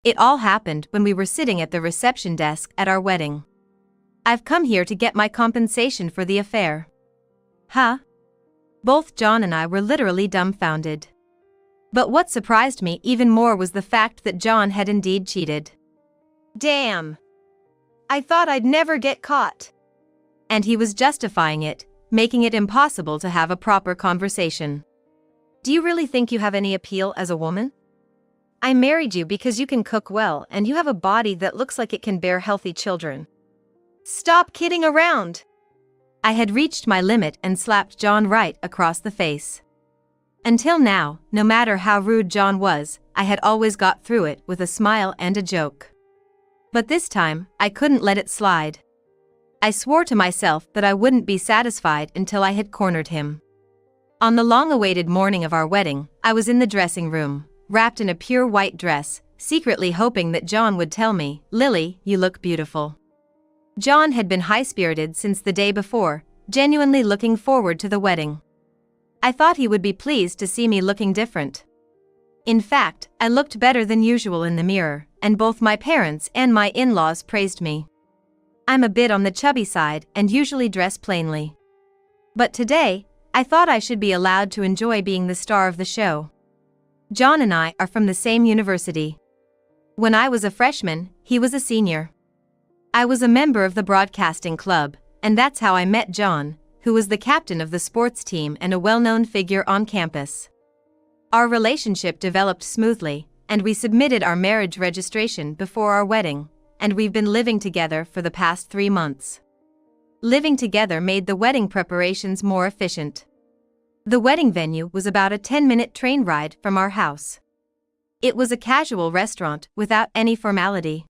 It all happened when we were sitting at the reception desk at our wedding. I've come here to get my compensation for the affair. Huh? Both John and I were literally dumbfounded. But what surprised me even more was the fact that John had indeed cheated. Damn! I thought I'd never get caught. And he was justifying it, making it impossible to have a proper conversation. Do you really think you have any appeal as a woman? I married you because you can cook well and you have a body that looks like it can bear healthy children. Stop kidding around! I had reached my limit and slapped John right across the face. Until now, no matter how rude John was, I had always got through it with a smile and a joke. But this time, I couldn't let it slide. I swore to myself that I wouldn't be satisfied until I had cornered him. On the long-awaited morning of our wedding, I was in the dressing room, wrapped in a pure white dress, secretly hoping that John would tell me, "Lily, you look beautiful." John had been high-spirited since the day before, genuinely looking forward to the wedding. I thought he would be pleased to see me looking different. In fact, I looked better than usual in the mirror, and both my parents and my in-laws praised me. I'm a bit on the chubby side and usually dress plainly. But today, I thought I should be allowed to enjoy being the star of the show. John and I are from the same university. When I was a freshman, he was a senior. I was a member of the broadcasting club, and that's how I met John, who was the captain of the sports team and a well-known figure on campus. Our relationship developed smoothly, and we submitted our marriage registration before our wedding, and we've been living together for the past 3 months. Living together made the wedding preparations more efficient. The wedding venue was about a 10-minute train ride from our house. It was a casual restaurant without any formality.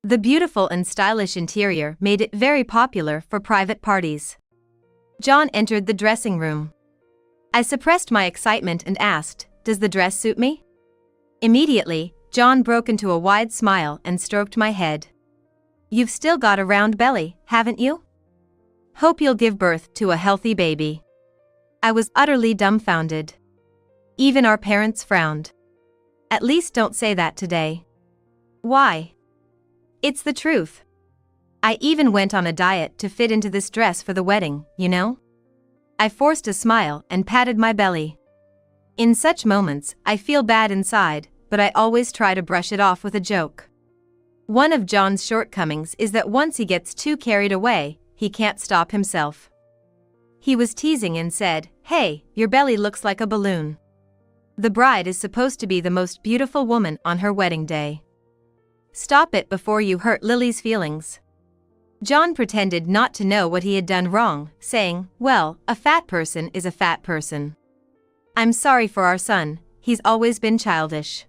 The beautiful and stylish interior made it very popular for private parties. John entered the dressing room. I suppressed my excitement and asked, "Does the dress suit me?" Immediately, John broke into a wide smile and stroked my head. "You've still got a round belly, haven't you? Hope you'll give birth to a healthy baby." I was utterly dumbfounded. Even our parents frowned. "At least don't say that today." "Why?" "It's the truth. I even went on a diet to fit into this dress for the wedding, you know?" I forced a smile and patted my belly. In such moments, I feel bad inside, but I always try to brush it off with a joke. One of John's shortcomings is that once he gets too carried away, he can't stop himself. He was teasing and said, "Hey, your belly looks like a balloon." The bride is supposed to be the most beautiful woman on her wedding day. Stop it before you hurt Lily's feelings. John pretended not to know what he had done wrong, saying, "Well, a fat person is a fat person. I'm sorry for our son, he's always been childish.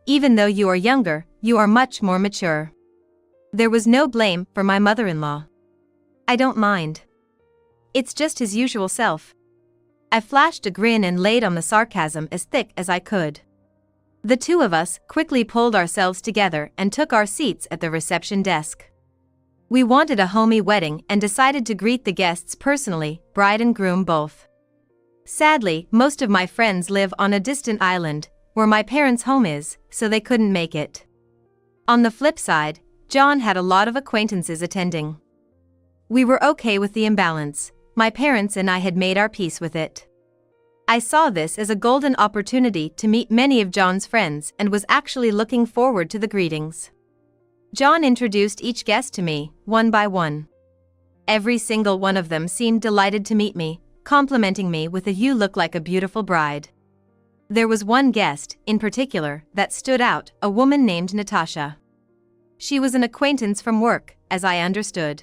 Even though you are younger, you are much more mature." There was no blame for my mother-in-law. "I don't mind. It's just his usual self." I flashed a grin and laid on the sarcasm as thick as I could. The two of us quickly pulled ourselves together and took our seats at the reception desk. We wanted a homey wedding and decided to greet the guests personally, bride and groom both. Sadly, most of my friends live on a distant island, where my parents' home is, so they couldn't make it. On the flip side, John had a lot of acquaintances attending. We were okay with the imbalance. My parents and I had made our peace with it. I saw this as a golden opportunity to meet many of John's friends and was actually looking forward to the greetings. John introduced each guest to me, one by one. Every single one of them seemed delighted to meet me, complimenting me with a "You look like a beautiful bride." There was one guest, in particular, that stood out, a woman named Natasha. She was an acquaintance from work, as I understood.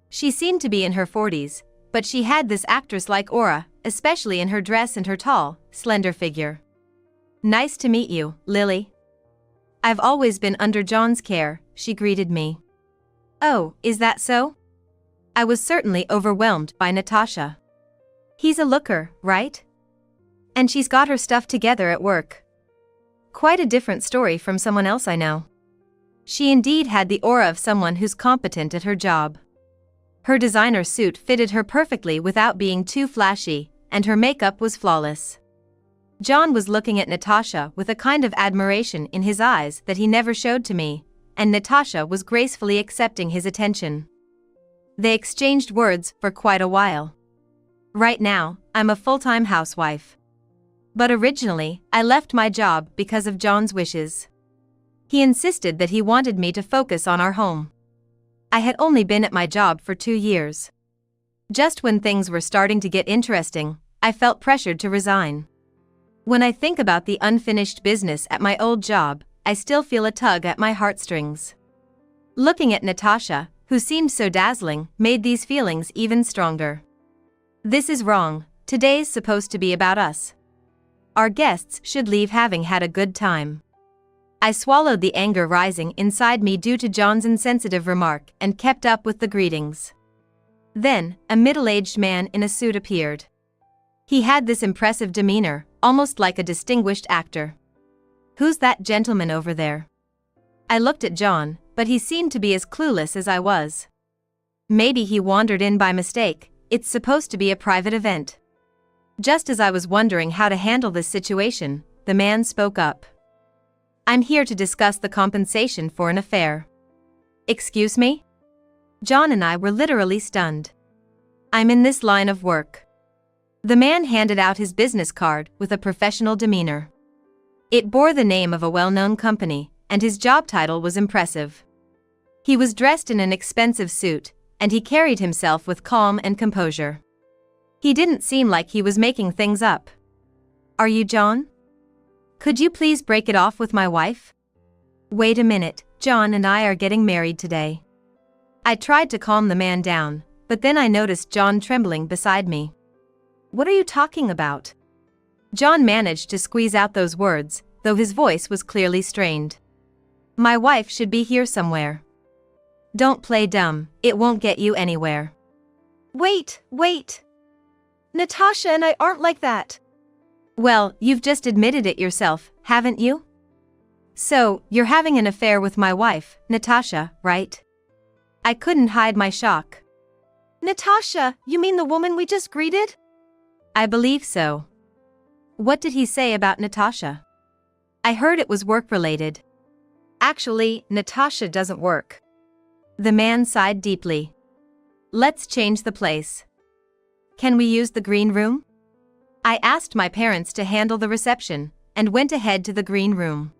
She seemed to be in her 40s, but she had this actress-like aura, especially in her dress and her tall, slender figure. "Nice to meet you, Lily. I've always been under John's care," she greeted me. "Oh, is that so?" I was certainly overwhelmed by Natasha. "He's a looker, right? And she's got her stuff together at work. Quite a different story from someone else I know." She indeed had the aura of someone who's competent at her job. Her designer suit fitted her perfectly without being too flashy, and her makeup was flawless. John was looking at Natasha with a kind of admiration in his eyes that he never showed to me, and Natasha was gracefully accepting his attention. They exchanged words for quite a while. Right now, I'm a full-time housewife. But originally, I left my job because of John's wishes. He insisted that he wanted me to focus on our home. I had only been at my job for 2 years. Just when things were starting to get interesting, I felt pressured to resign. When I think about the unfinished business at my old job, I still feel a tug at my heartstrings. Looking at Natasha, who seemed so dazzling, made these feelings even stronger. This is wrong. Today's supposed to be about us. Our guests should leave having had a good time. I swallowed the anger rising inside me due to John's insensitive remark and kept up with the greetings. Then, a middle-aged man in a suit appeared. He had this impressive demeanor, almost like a distinguished actor. "Who's that gentleman over there?" I looked at John, but he seemed to be as clueless as I was. Maybe he wandered in by mistake. It's supposed to be a private event. Just as I was wondering how to handle this situation, the man spoke up. "I'm here to discuss the compensation for an affair." "Excuse me?" John and I were literally stunned. "I'm in this line of work." The man handed out his business card with a professional demeanor. It bore the name of a well-known company, and his job title was impressive. He was dressed in an expensive suit, and he carried himself with calm and composure. He didn't seem like he was making things up. "Are you John? Could you please break it off with my wife?" "Wait a minute, John and I are getting married today." I tried to calm the man down, but then I noticed John trembling beside me. "What are you talking about?" John managed to squeeze out those words, though his voice was clearly strained. "My wife should be here somewhere." "Don't play dumb, it won't get you anywhere." Wait. Natasha and I aren't like that." "Well, you've just admitted it yourself, haven't you? So, you're having an affair with my wife, Natasha, right?" I couldn't hide my shock. "Natasha, you mean the woman we just greeted?" "I believe so." "What did he say about Natasha?" "I heard it was work-related." "Actually, Natasha doesn't work." The man sighed deeply. "Let's change the place. Can we use the green room?" I asked my parents to handle the reception, and went ahead to the green room.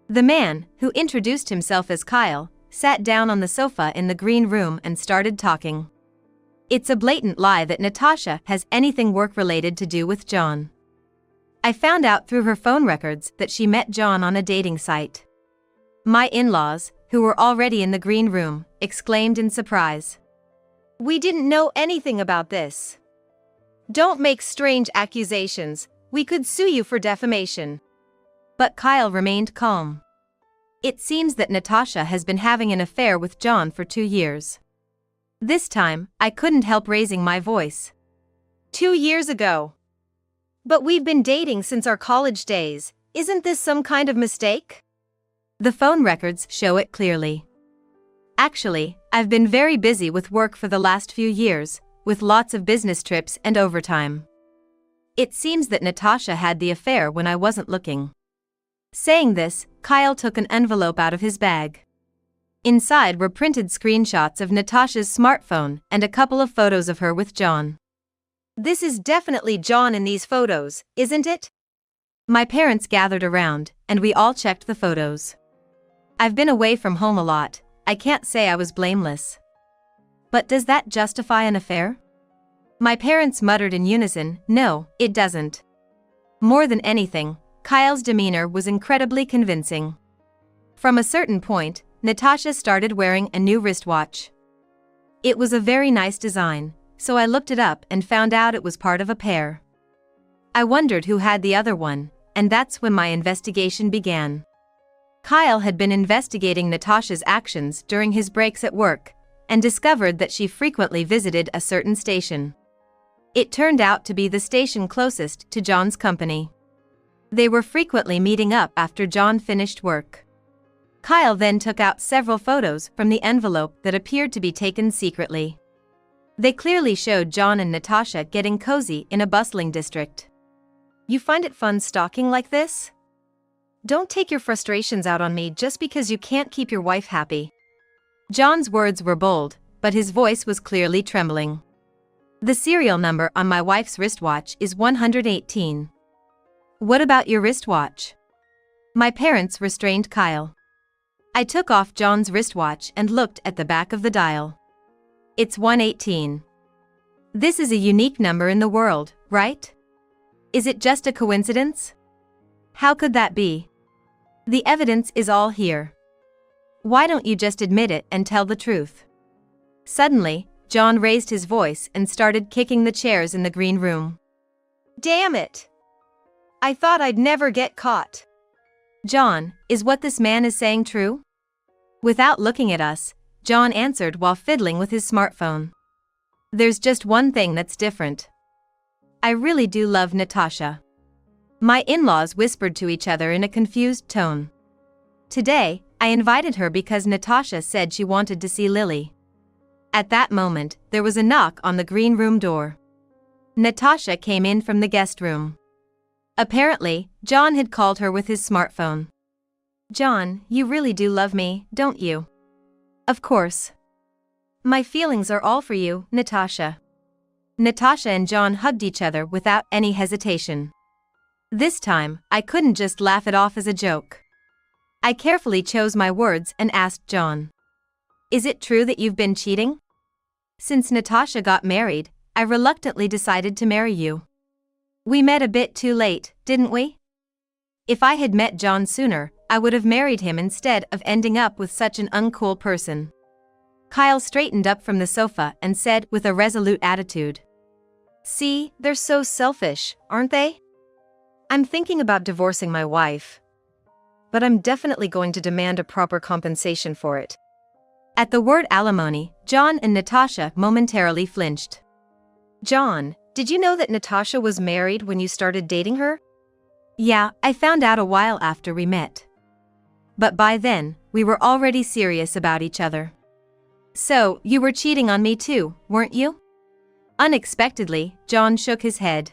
The man, who introduced himself as Kyle, sat down on the sofa in the green room and started talking. It's a blatant lie that Natasha has anything work-related to do with John. I found out through her phone records that she met John on a dating site. My in-laws, who were already in the green room, exclaimed in surprise. "We didn't know anything about this." "Don't make strange accusations, we could sue you for defamation." But Kyle remained calm. "It seems that Natasha has been having an affair with John for 2 years. This time, I couldn't help raising my voice. 2 years ago. But we've been dating since our college days, isn't this some kind of mistake?" The phone records show it clearly. "Actually, I've been very busy with work for the last few years, with lots of business trips and overtime. It seems that Natasha had the affair when I wasn't looking." Saying this, Kyle took an envelope out of his bag. Inside were printed screenshots of Natasha's smartphone and a couple of photos of her with John. "This is definitely John in these photos, isn't it?" My parents gathered around, and we all checked the photos. I've been away from home a lot, I can't say I was blameless. But does that justify an affair? My parents muttered in unison, "No, it doesn't." More than anything, Kyle's demeanor was incredibly convincing. From a certain point, Natasha started wearing a new wristwatch. It was a very nice design, so I looked it up and found out it was part of a pair. I wondered who had the other one, and that's when my investigation began. Kyle had been investigating Natasha's actions during his breaks at work, and discovered that she frequently visited a certain station. It turned out to be the station closest to John's company. They were frequently meeting up after John finished work. Kyle then took out several photos from the envelope that appeared to be taken secretly. They clearly showed John and Natasha getting cozy in a bustling district. You find it fun stalking like this? Don't take your frustrations out on me just because you can't keep your wife happy. John's words were bold, but his voice was clearly trembling. The serial number on my wife's wristwatch is 118. What about your wristwatch? My parents restrained Kyle. I took off John's wristwatch and looked at the back of the dial. It's 118. This is a unique number in the world, right? Is it just a coincidence? How could that be? The evidence is all here. Why don't you just admit it and tell the truth? Suddenly, John raised his voice and started kicking the chairs in the green room. Damn it! I thought I'd never get caught. John, is what this man is saying true? Without looking at us, John answered while fiddling with his smartphone. There's just one thing that's different. I really do love Natasha. My in-laws whispered to each other in a confused tone. Today, I invited her because Natasha said she wanted to see Lily. At that moment, there was a knock on the green room door. Natasha came in from the guest room. Apparently, John had called her with his smartphone. John, you really do love me, don't you? Of course. My feelings are all for you, Natasha. Natasha and John hugged each other without any hesitation. This time, I couldn't just laugh it off as a joke. I carefully chose my words and asked John. Is it true that you've been cheating? Since Natasha got married, I reluctantly decided to marry you. We met a bit too late, didn't we? If I had met John sooner, I would have married him instead of ending up with such an uncool person. Kyle straightened up from the sofa and said with a resolute attitude. See, they're so selfish, aren't they? I'm thinking about divorcing my wife. But I'm definitely going to demand a proper compensation for it. At the word alimony, John and Natasha momentarily flinched. John, did you know that Natasha was married when you started dating her? Yeah, I found out a while after we met. But by then, we were already serious about each other. So, you were cheating on me too, weren't you? Unexpectedly, John shook his head.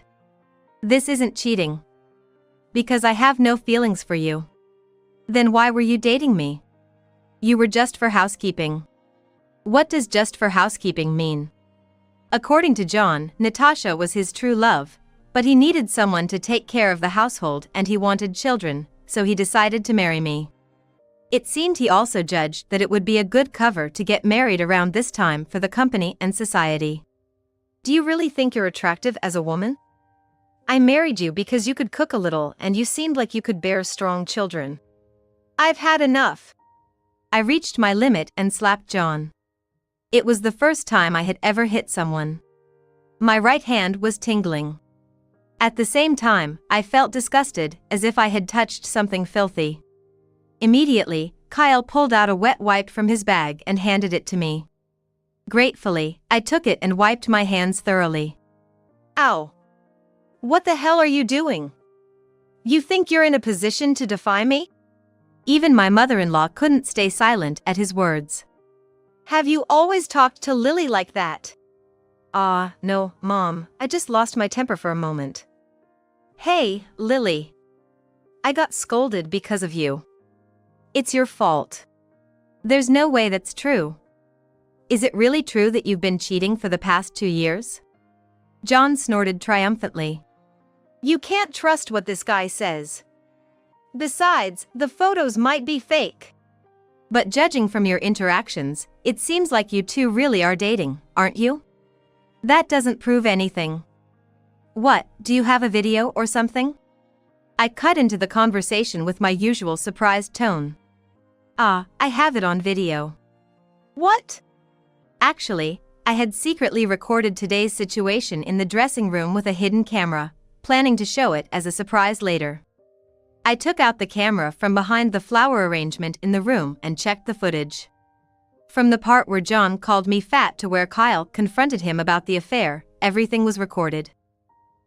This isn't cheating. Because I have no feelings for you. Then why were you dating me? You were just for housekeeping. What does just for housekeeping mean? According to John, Natasha was his true love, but he needed someone to take care of the household and he wanted children, so he decided to marry me. It seemed he also judged that it would be a good cover to get married around this time for the company and society. Do you really think you're attractive as a woman? I married you because you could cook a little and you seemed like you could bear strong children. I've had enough. I reached my limit and slapped John. It was the first time I had ever hit someone. My right hand was tingling. At the same time, I felt disgusted, as if I had touched something filthy. Immediately, Kyle pulled out a wet wipe from his bag and handed it to me. Gratefully, I took it and wiped my hands thoroughly. Ow! What the hell are you doing? You think you're in a position to defy me? Even my mother-in-law couldn't stay silent at his words. Have you always talked to Lily like that? No, Mom, I just lost my temper for a moment. Hey, Lily. I got scolded because of you. It's your fault. There's no way that's true. Is it really true that you've been cheating for the past 2 years? John snorted triumphantly. You can't trust what this guy says. Besides, the photos might be fake. But judging from your interactions, it seems like you two really are dating, aren't you? That doesn't prove anything. What, do you have a video or something? I cut into the conversation with my usual surprised tone. I have it on video. What? Actually, I had secretly recorded today's situation in the dressing room with a hidden camera, planning to show it as a surprise later. I took out the camera from behind the flower arrangement in the room and checked the footage. From the part where John called me fat to where Kyle confronted him about the affair, everything was recorded.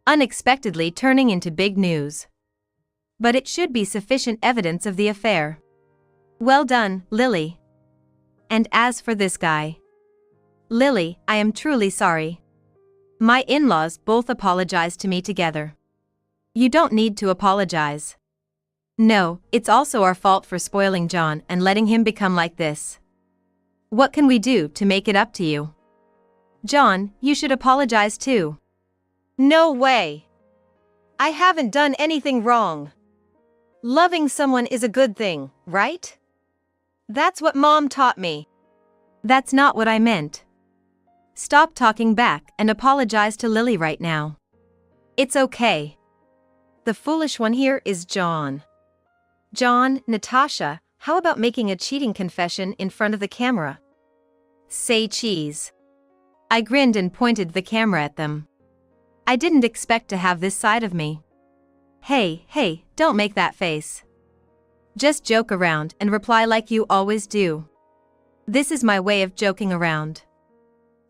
Unexpectedly turning into big news. But it should be sufficient evidence of the affair. Well done, Lily. And as for this guy. Lily, I am truly sorry. My in-laws both apologized to me together. You don't need to apologize. No, it's also our fault for spoiling John and letting him become like this. What can we do to make it up to you? John, you should apologize too. No way. I haven't done anything wrong. Loving someone is a good thing, right? That's what Mom taught me. That's not what I meant. Stop talking back and apologize to Lily right now. It's okay. The foolish one here is John. John, Natasha, how about making a cheating confession in front of the camera? Say cheese. I grinned and pointed the camera at them. I didn't expect to have this side of me. Hey, don't make that face. Just joke around and reply like you always do. This is my way of joking around.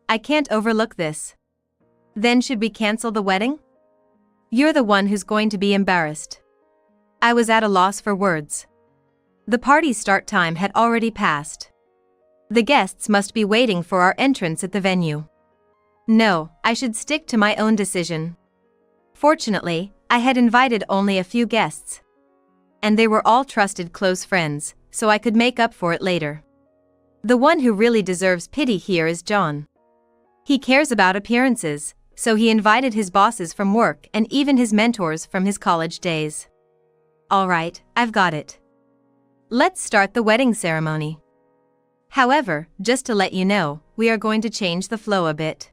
I can't overlook this. Then should we cancel the wedding? You're the one who's going to be embarrassed. I was at a loss for words. The party's start time had already passed. The guests must be waiting for our entrance at the venue. No, I should stick to my own decision. Fortunately, I had invited only a few guests. And they were all trusted close friends, so I could make up for it later. The one who really deserves pity here is John. He cares about appearances, so he invited his bosses from work and even his mentors from his college days. Alright, I've got it. Let's start the wedding ceremony. However, just to let you know, we are going to change the flow a bit.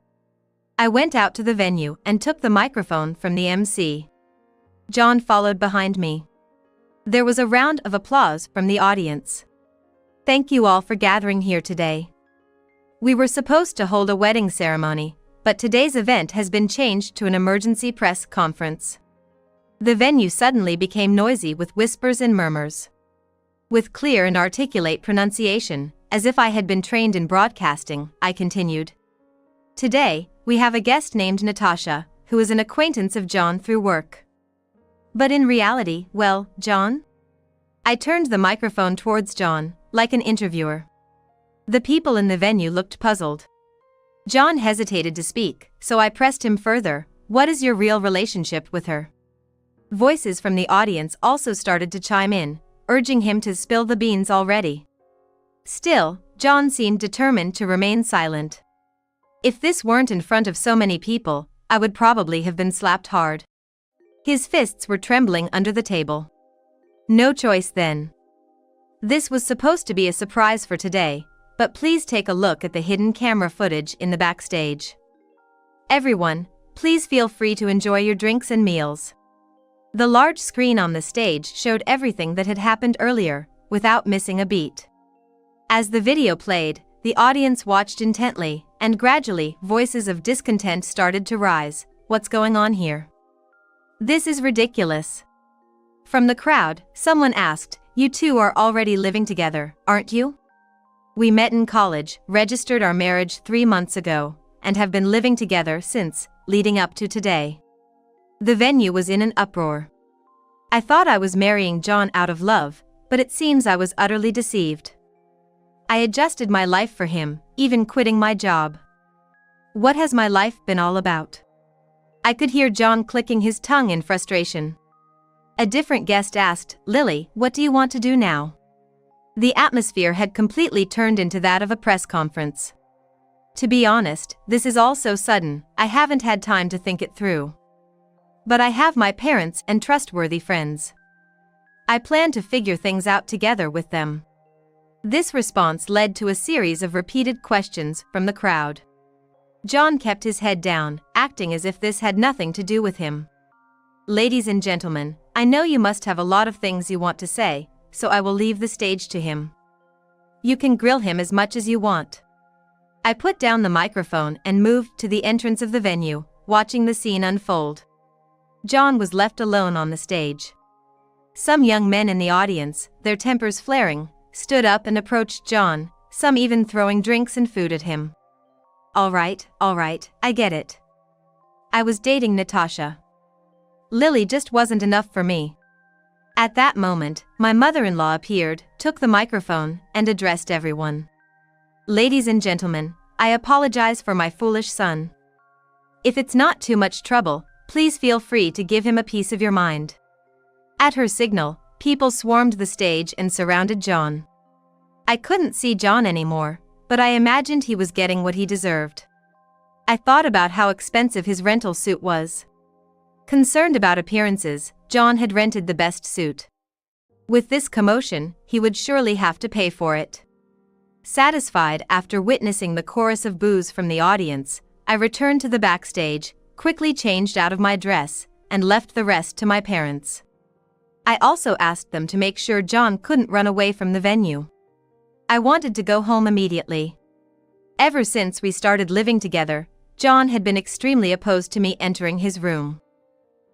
I went out to the venue and took the microphone from the MC. John followed behind me. There was a round of applause from the audience. Thank you all for gathering here today. We were supposed to hold a wedding ceremony, but today's event has been changed to an emergency press conference. The venue suddenly became noisy with whispers and murmurs. With clear and articulate pronunciation, as if I had been trained in broadcasting, I continued. Today, we have a guest named Natasha, who is an acquaintance of John through work. But in reality, well, John? I turned the microphone towards John, like an interviewer. The people in the venue looked puzzled. John hesitated to speak, so I pressed him further. What is your real relationship with her? Voices from the audience also started to chime in, urging him to spill the beans already. Still, John seemed determined to remain silent. If this weren't in front of so many people, I would probably have been slapped hard. His fists were trembling under the table. No choice then. This was supposed to be a surprise for today, but please take a look at the hidden camera footage in the backstage. Everyone, please feel free to enjoy your drinks and meals. The large screen on the stage showed everything that had happened earlier, without missing a beat. As the video played, the audience watched intently, and gradually, voices of discontent started to rise. What's going on here? This is ridiculous. From the crowd, someone asked, you two are already living together, aren't you? We met in college, registered our marriage 3 months ago, and have been living together since, leading up to today. The venue was in an uproar. I thought I was marrying John out of love, but it seems I was utterly deceived. I adjusted my life for him, even quitting my job. What has my life been all about? I could hear John clicking his tongue in frustration. A different guest asked, Lily, what do you want to do now? The atmosphere had completely turned into that of a press conference. To be honest, this is all so sudden, I haven't had time to think it through. But I have my parents and trustworthy friends. I plan to figure things out together with them. This response led to a series of repeated questions from the crowd. John kept his head down, acting as if this had nothing to do with him. Ladies and gentlemen, I know you must have a lot of things you want to say, so I will leave the stage to him. You can grill him as much as you want. I put down the microphone and moved to the entrance of the venue, watching the scene unfold. John was left alone on the stage. Some young men in the audience, their tempers flaring, stood up and approached John, some even throwing drinks and food at him. All right, I get it. I was dating Natasha. Lily just wasn't enough for me. At that moment, my mother-in-law appeared, took the microphone, and addressed everyone. Ladies and gentlemen, I apologize for my foolish son. If it's not too much trouble, Please feel free to give him a piece of your mind." At her signal, people swarmed the stage and surrounded John. I couldn't see John anymore, but I imagined he was getting what he deserved. I thought about how expensive his rental suit was. Concerned about appearances, John had rented the best suit. With this commotion, he would surely have to pay for it. Satisfied after witnessing the chorus of boos from the audience, I returned to the backstage, quickly changed out of my dress, and left the rest to my parents. I also asked them to make sure John couldn't run away from the venue. I wanted to go home immediately. Ever since we started living together, John had been extremely opposed to me entering his room.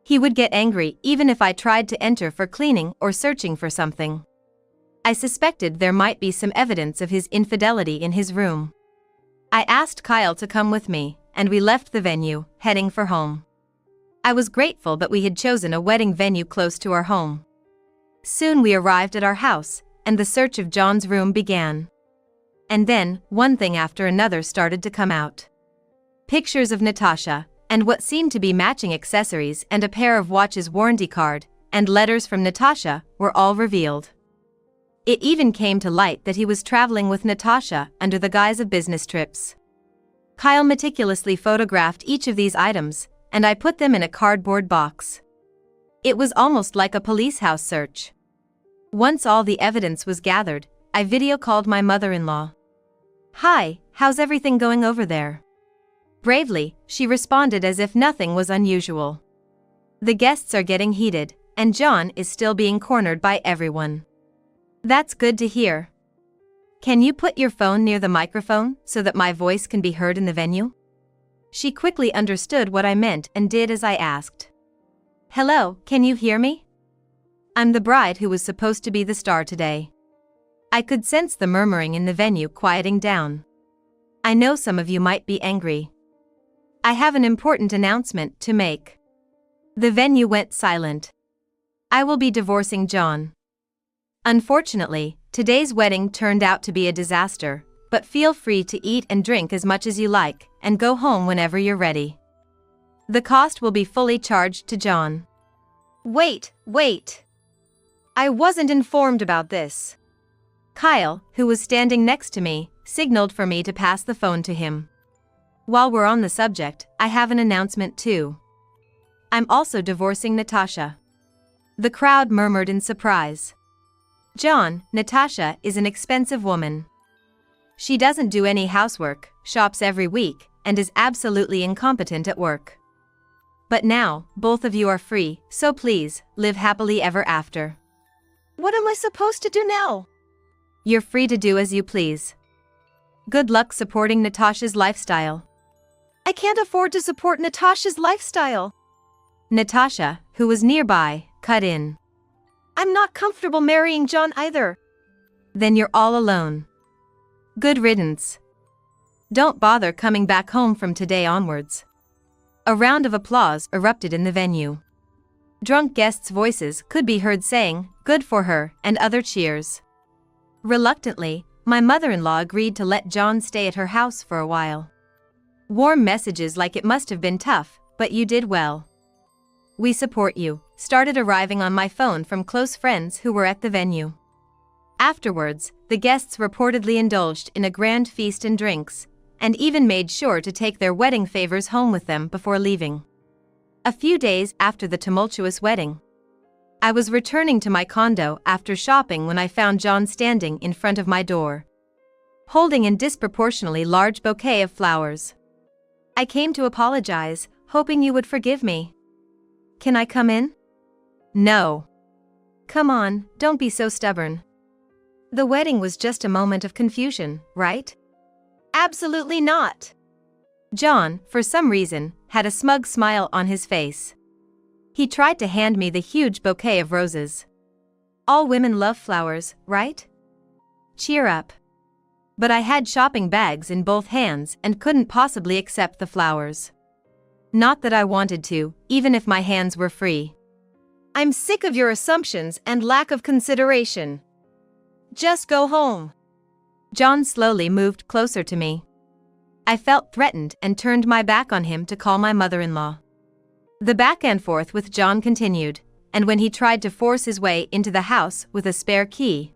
He would get angry even if I tried to enter for cleaning or searching for something. I suspected there might be some evidence of his infidelity in his room. I asked Kyle to come with me, and we left the venue, heading for home. I was grateful that we had chosen a wedding venue close to our home. Soon we arrived at our house, and the search of John's room began. And then, one thing after another started to come out. Pictures of Natasha, and what seemed to be matching accessories and a pair of watches warranty card, and letters from Natasha, were all revealed. It even came to light that he was traveling with Natasha under the guise of business trips. Kyle meticulously photographed each of these items, and I put them in a cardboard box. It was almost like a police house search. Once all the evidence was gathered, I video called my mother-in-law. "Hi, how's everything going over there?" Bravely, she responded as if nothing was unusual. "The guests are getting heated, and John is still being cornered by everyone." "That's good to hear. Can you put your phone near the microphone so that my voice can be heard in the venue?" She quickly understood what I meant and did as I asked. "Hello, can you hear me? I'm the bride who was supposed to be the star today." I could sense the murmuring in the venue quieting down. "I know some of you might be angry. I have an important announcement to make." The venue went silent. "I will be divorcing John. Unfortunately, today's wedding turned out to be a disaster, but feel free to eat and drink as much as you like, and go home whenever you're ready. The cost will be fully charged to John." Wait. I wasn't informed about this. Kyle, who was standing next to me, signaled for me to pass the phone to him. "While we're on the subject, I have an announcement too. I'm also divorcing Natasha." The crowd murmured in surprise. "John, Natasha is an expensive woman. She doesn't do any housework, shops every week, and is absolutely incompetent at work. But now, both of you are free, so please, live happily ever after." What am I supposed to do now? You're free to do as you please. Good luck supporting Natasha's lifestyle. I can't afford to support Natasha's lifestyle. Natasha, who was nearby, cut in. I'm not comfortable marrying John either. Then you're all alone. Good riddance. Don't bother coming back home from today onwards. A round of applause erupted in the venue. Drunk guests' voices could be heard saying, "Good for her," and other cheers. Reluctantly, my mother-in-law agreed to let John stay at her house for a while. Warm messages like "It must have been tough, but you did well. We support you," started arriving on my phone from close friends who were at the venue. Afterwards, the guests reportedly indulged in a grand feast and drinks, and even made sure to take their wedding favors home with them before leaving. A few days after the tumultuous wedding, I was returning to my condo after shopping when I found John standing in front of my door, holding a disproportionately large bouquet of flowers. "I came to apologize, hoping you would forgive me. Can I come in?" "No." "Come on, don't be so stubborn. The wedding was just a moment of confusion, right?" Absolutely not. John, for some reason, had a smug smile on his face. He tried to hand me the huge bouquet of roses. "All women love flowers, right? Cheer up." But I had shopping bags in both hands and couldn't possibly accept the flowers. Not that I wanted to, even if my hands were free. I'm sick of your assumptions and lack of consideration. Just go home. John slowly moved closer to me. I felt threatened and turned my back on him to call my mother-in-law. The back and forth with John continued, and when he tried to force his way into the house with a spare key,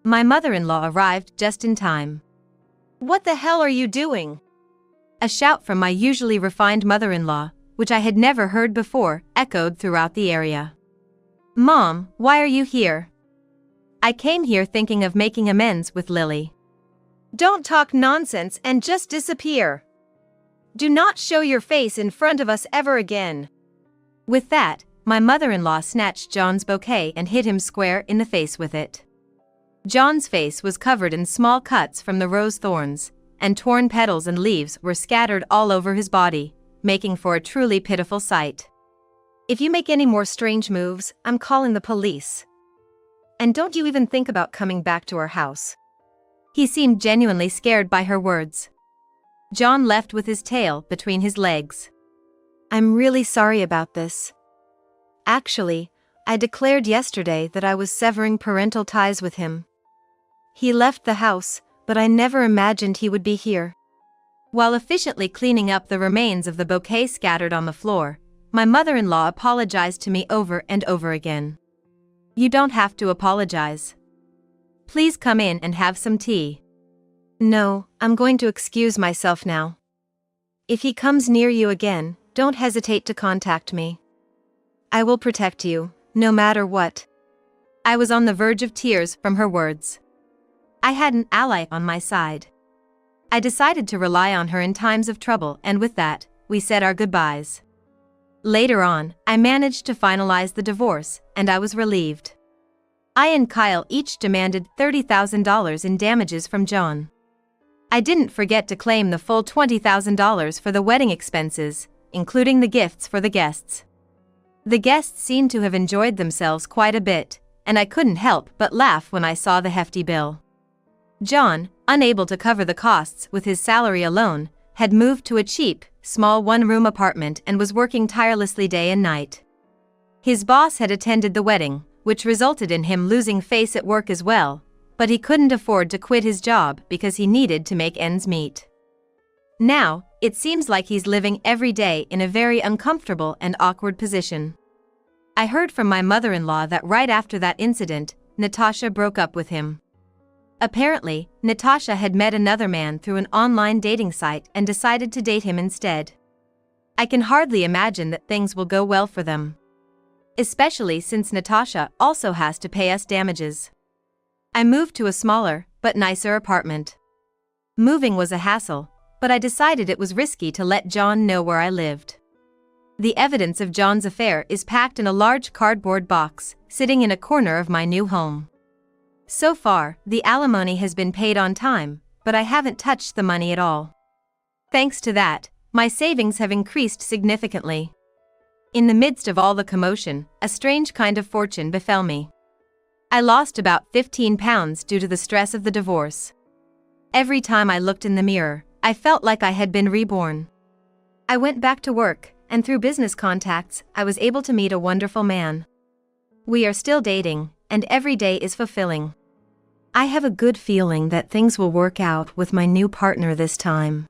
my mother-in-law arrived just in time. "What the hell are you doing?" A shout from my usually refined mother-in-law, which I had never heard before, echoed throughout the area. "Mom, why are you here?" "I came here thinking of making amends with Lily." "Don't talk nonsense and just disappear. Do not show your face in front of us ever again." With that, my mother-in-law snatched John's bouquet and hit him square in the face with it. John's face was covered in small cuts from the rose thorns, and torn petals and leaves were scattered all over his body, making for a truly pitiful sight. "If you make any more strange moves, I'm calling the police. And don't you even think about coming back to our house." He seemed genuinely scared by her words. John left with his tail between his legs. "I'm really sorry about this. Actually, I declared yesterday that I was severing parental ties with him. He left the house, but I never imagined he would be here." While efficiently cleaning up the remains of the bouquet scattered on the floor, my mother-in-law apologized to me over and over again. "You don't have to apologize. Please come in and have some tea." "No, I'm going to excuse myself now. If he comes near you again, don't hesitate to contact me. I will protect you, no matter what." I was on the verge of tears from her words. I had an ally on my side. I decided to rely on her in times of trouble, and with that, we said our goodbyes. Later on, I managed to finalize the divorce, and I was relieved. I and Kyle each demanded $30,000 in damages from John. I didn't forget to claim the full $20,000 for the wedding expenses, including the gifts for the guests. The guests seemed to have enjoyed themselves quite a bit, and I couldn't help but laugh when I saw the hefty bill. John, unable to cover the costs with his salary alone, had moved to a cheap, small one-room apartment and was working tirelessly day and night. His boss had attended the wedding, which resulted in him losing face at work as well, but he couldn't afford to quit his job because he needed to make ends meet. Now, it seems like he's living every day in a very uncomfortable and awkward position. I heard from my mother-in-law that right after that incident, Natasha broke up with him. Apparently, Natasha had met another man through an online dating site and decided to date him instead. I can hardly imagine that things will go well for them. Especially since Natasha also has to pay us damages. I moved to a smaller, but nicer apartment. Moving was a hassle, but I decided it was risky to let John know where I lived. The evidence of John's affair is packed in a large cardboard box, sitting in a corner of my new home. So far, the alimony has been paid on time, but I haven't touched the money at all. Thanks to that, my savings have increased significantly. In the midst of all the commotion, a strange kind of fortune befell me. I lost about 15 pounds due to the stress of the divorce. Every time I looked in the mirror, I felt like I had been reborn. I went back to work, and through business contacts, I was able to meet a wonderful man. We are still dating, and every day is fulfilling. I have a good feeling that things will work out with my new partner this time.